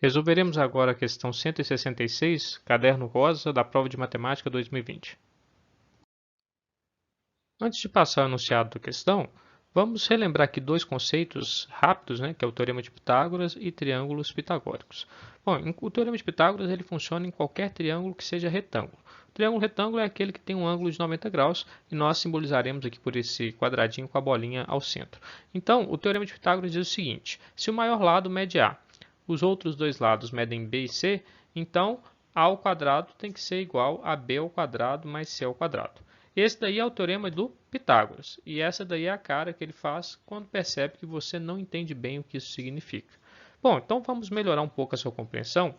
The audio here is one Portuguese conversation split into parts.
Resolveremos agora a questão 166, caderno rosa da prova de matemática 2020. Antes de passar ao enunciado da questão, vamos relembrar aqui dois conceitos rápidos, que é o teorema de Pitágoras e triângulos pitagóricos. Bom, o teorema de Pitágoras ele funciona em qualquer triângulo que seja retângulo. O triângulo retângulo é aquele que tem um ângulo de 90 graus e nós simbolizaremos aqui por esse quadradinho com a bolinha ao centro. Então, o teorema de Pitágoras diz o seguinte: se o maior lado mede A, os outros dois lados medem B e C, então A ao quadrado tem que ser igual a B ao quadrado mais C ao quadrado. Esse daí é o teorema do Pitágoras, e essa daí é a cara que ele faz quando percebe que você não entende bem o que isso significa. Bom, então vamos melhorar um pouco a sua compreensão.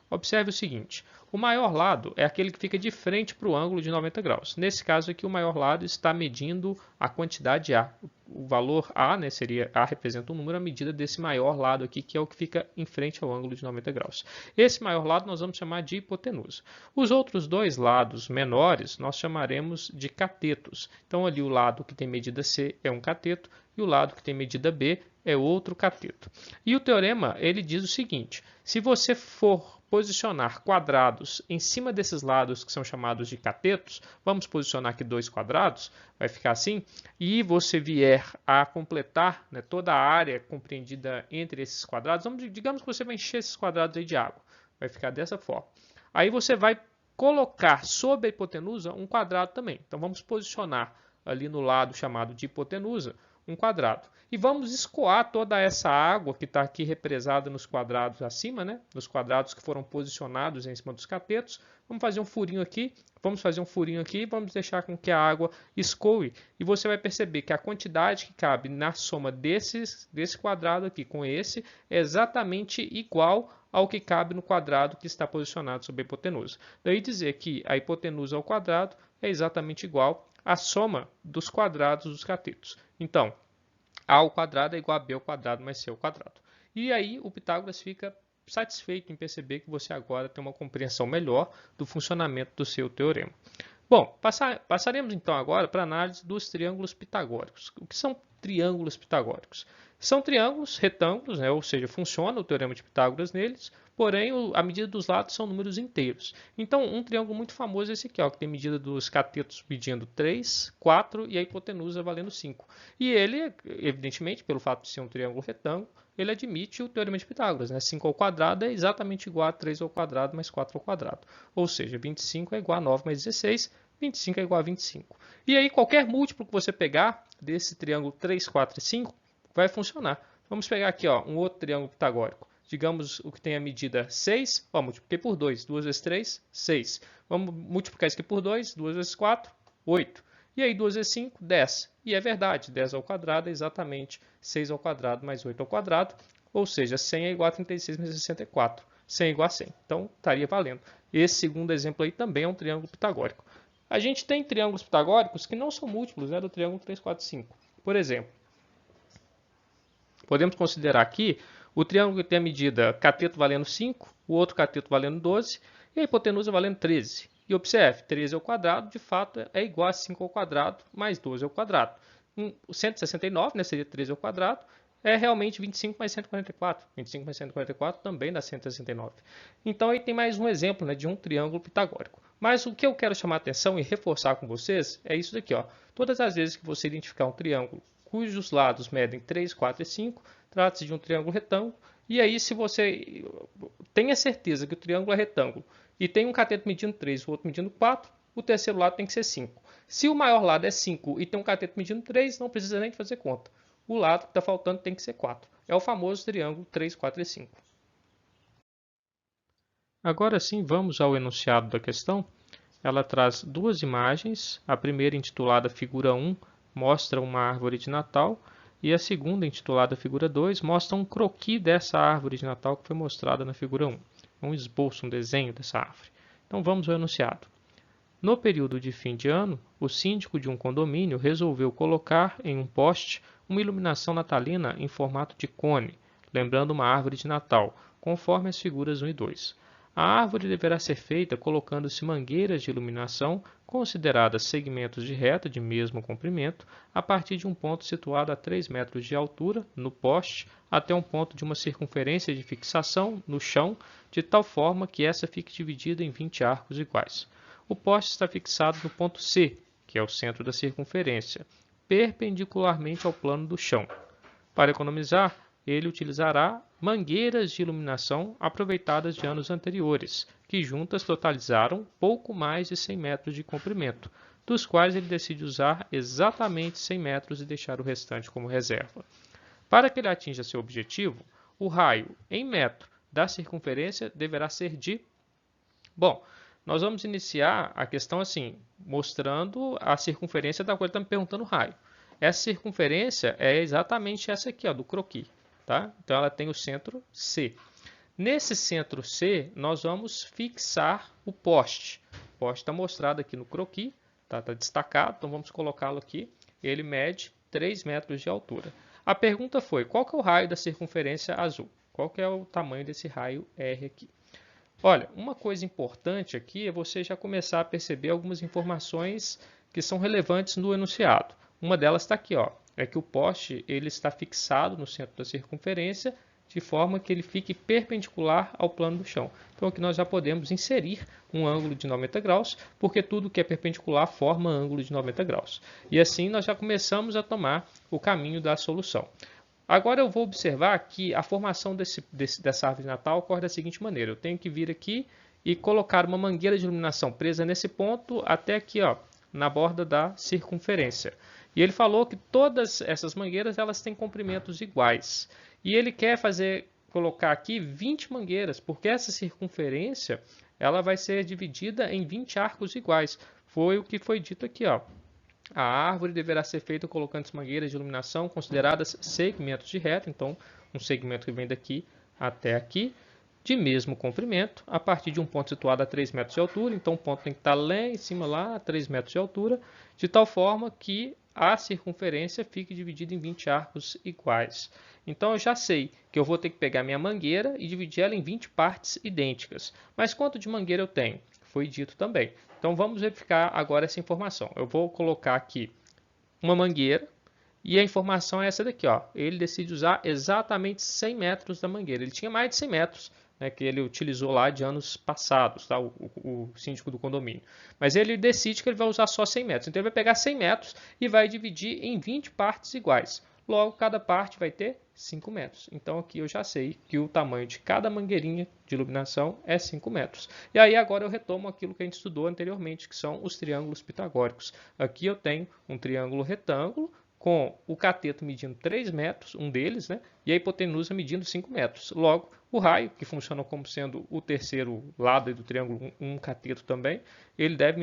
Observe o seguinte: o maior lado é aquele que fica de frente para o ângulo de 90 graus. Nesse caso aqui, o maior lado está medindo a quantidade A. O valor A, seria A representa um número, a medida desse maior lado aqui, que é o que fica em frente ao ângulo de 90 graus. Esse maior lado nós vamos chamar de hipotenusa. Os outros dois lados menores nós chamaremos de catetos. Então ali o lado que tem medida C é um cateto e o lado que tem medida B é outro cateto. E o teorema ele diz o seguinte: se você for posicionar quadrados em cima desses lados que são chamados de catetos, vamos posicionar aqui dois quadrados, vai ficar assim, e você vier a completar toda a área compreendida entre esses quadrados, digamos que você vai encher esses quadrados aí de água, vai ficar dessa forma. Aí você vai colocar sobre a hipotenusa um quadrado também. Então vamos posicionar ali no lado chamado de hipotenusa um quadrado. E vamos escoar toda essa água que está aqui represada nos quadrados acima, nos quadrados que foram posicionados em cima dos catetos. Vamos fazer um furinho aqui, vamos deixar com que a água escoe. E você vai perceber que a quantidade que cabe na soma desse quadrado aqui com esse é exatamente igual ao que cabe no quadrado que está posicionado sobre a hipotenusa. Daí dizer que a hipotenusa ao quadrado é exatamente igual à soma dos quadrados dos catetos. Então, A ao quadrado é igual a B ao quadrado mais C ao quadrado. E aí o Pitágoras fica satisfeito em perceber que você agora tem uma compreensão melhor do funcionamento do seu teorema. Bom, passaremos então agora para a análise dos triângulos pitagóricos. O que são triângulos pitagóricos? São triângulos retângulos, ou seja, funciona o teorema de Pitágoras neles, porém a medida dos lados são números inteiros. Então, um triângulo muito famoso é esse aqui, que tem medida dos catetos medindo 3, 4 e a hipotenusa valendo 5. E ele, evidentemente, pelo fato de ser um triângulo retângulo, ele admite o teorema de Pitágoras. 5 ao quadrado é exatamente igual a 3 ao quadrado mais 4 ao quadrado. Ou seja, 25 é igual a 9 mais 16, 25 é igual a 25. E aí, qualquer múltiplo que você pegar desse triângulo 3, 4 e 5 vai funcionar. Vamos pegar aqui um outro triângulo pitagórico. Digamos o que tem a medida 6, multipliquei por 2. 2 vezes 3, 6. Vamos multiplicar isso aqui por 2, 2 vezes 4, 8. E aí 2 vezes 5, 10. E é verdade, 10 ao quadrado é exatamente 6 ao quadrado mais 8 ao quadrado. Ou seja, 100 é igual a 36 mais 64. 100 é igual a 100. Então, estaria valendo. Esse segundo exemplo aí também é um triângulo pitagórico. A gente tem triângulos pitagóricos que não são múltiplos do triângulo 3, 4, 5. Por exemplo, podemos considerar aqui o triângulo que tem a medida cateto valendo 5, o outro cateto valendo 12 e a hipotenusa valendo 13. E observe, 13 ao quadrado, de fato, é igual a 5 ao quadrado mais 12 ao quadrado. 169, seria 13 ao quadrado, é realmente 25 mais 144. 25 mais 144 também dá 169. Então, aí tem mais um exemplo de um triângulo pitagórico. Mas o que eu quero chamar a atenção e reforçar com vocês é isso daqui. Todas as vezes que você identificar um triângulo cujos lados medem 3, 4 e 5, trata-se de um triângulo retângulo. E aí, se você tem a certeza que o triângulo é retângulo e tem um cateto medindo 3 e o outro medindo 4, o terceiro lado tem que ser 5. Se o maior lado é 5 e tem um cateto medindo 3, não precisa nem fazer conta. O lado que está faltando tem que ser 4. É o famoso triângulo 3, 4 e 5. Agora sim, vamos ao enunciado da questão. Ela traz duas imagens. A primeira, intitulada Figura 1, mostra uma árvore de Natal. E a segunda, intitulada Figura 2, mostra um croquis dessa árvore de Natal que foi mostrada na Figura 1. Um esboço, um desenho dessa árvore. Então vamos ao enunciado. No período de fim de ano, o síndico de um condomínio resolveu colocar em um poste uma iluminação natalina em formato de cone, lembrando uma árvore de Natal, conforme as figuras 1 e 2. A árvore deverá ser feita colocando-se mangueiras de iluminação consideradas segmentos de reta de mesmo comprimento, a partir de um ponto situado a 3 metros de altura no poste até um ponto de uma circunferência de fixação no chão, de tal forma que essa fique dividida em 20 arcos iguais. O poste está fixado no ponto C, que é o centro da circunferência, perpendicularmente ao plano do chão. Para economizar, ele utilizará mangueiras de iluminação aproveitadas de anos anteriores, que juntas totalizaram pouco mais de 100 metros de comprimento, dos quais ele decide usar exatamente 100 metros e deixar o restante como reserva. Para que ele atinja seu objetivo, o raio em metro da circunferência deverá ser de... Bom, nós vamos iniciar a questão assim, mostrando a circunferência da qual ele está me perguntando o raio. Essa circunferência é exatamente essa aqui, ó, do croquis. Tá? Então, ela tem o centro C. Nesse centro C, nós vamos fixar o poste. O poste está mostrado aqui no croquis, tá destacado, então vamos colocá-lo aqui. Ele mede 3 metros de altura. A pergunta foi, qual que é o raio da circunferência azul? Qual que é o tamanho desse raio R aqui? Olha, uma coisa importante aqui é você já começar a perceber algumas informações que são relevantes no enunciado. Uma delas está aqui, ó. É que o poste ele está fixado no centro da circunferência de forma que ele fique perpendicular ao plano do chão. Então aqui nós já podemos inserir um ângulo de 90 graus, porque tudo que é perpendicular forma ângulo de 90 graus. E assim nós já começamos a tomar o caminho da solução. Agora eu vou observar que a formação dessa árvore de Natal ocorre da seguinte maneira. Eu tenho que vir aqui e colocar uma mangueira de iluminação presa nesse ponto até aqui, ó, na borda da circunferência. E ele falou que todas essas mangueiras elas têm comprimentos iguais. E ele quer colocar aqui 20 mangueiras, porque essa circunferência ela vai ser dividida em 20 arcos iguais. Foi o que foi dito aqui, ó. A árvore deverá ser feita colocando as mangueiras de iluminação consideradas segmentos de reta. Então, um segmento que vem daqui até aqui, de mesmo comprimento, a partir de um ponto situado a 3 metros de altura. Então, o ponto tem que estar lá em cima, lá a 3 metros de altura, de tal forma que a circunferência fique dividida em 20 arcos iguais. Então, eu já sei que eu vou ter que pegar minha mangueira e dividir ela em 20 partes idênticas. Mas quanto de mangueira eu tenho? Foi dito também. Então, vamos verificar agora essa informação. Eu vou colocar aqui uma mangueira e a informação é essa daqui, ó. Ele decide usar exatamente 100 metros da mangueira. Ele tinha mais de 100 metros, né, que ele utilizou lá de anos passados, tá? O síndico do condomínio. Mas ele decide que ele vai usar só 100 metros. Então, ele vai pegar 100 metros e vai dividir em 20 partes iguais. Logo, cada parte vai ter 5 metros. Então, aqui eu já sei que o tamanho de cada mangueirinha de iluminação é 5 metros. E aí, agora eu retomo aquilo que a gente estudou anteriormente, que são os triângulos pitagóricos. Aqui eu tenho um triângulo retângulo, com o cateto medindo 3 metros, um deles, né? E a hipotenusa medindo 5 metros. Logo, o raio, que funciona como sendo o terceiro lado do triângulo, um cateto também, ele deve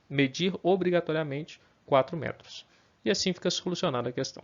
medir obrigatoriamente 4 metros. E assim fica solucionada a questão.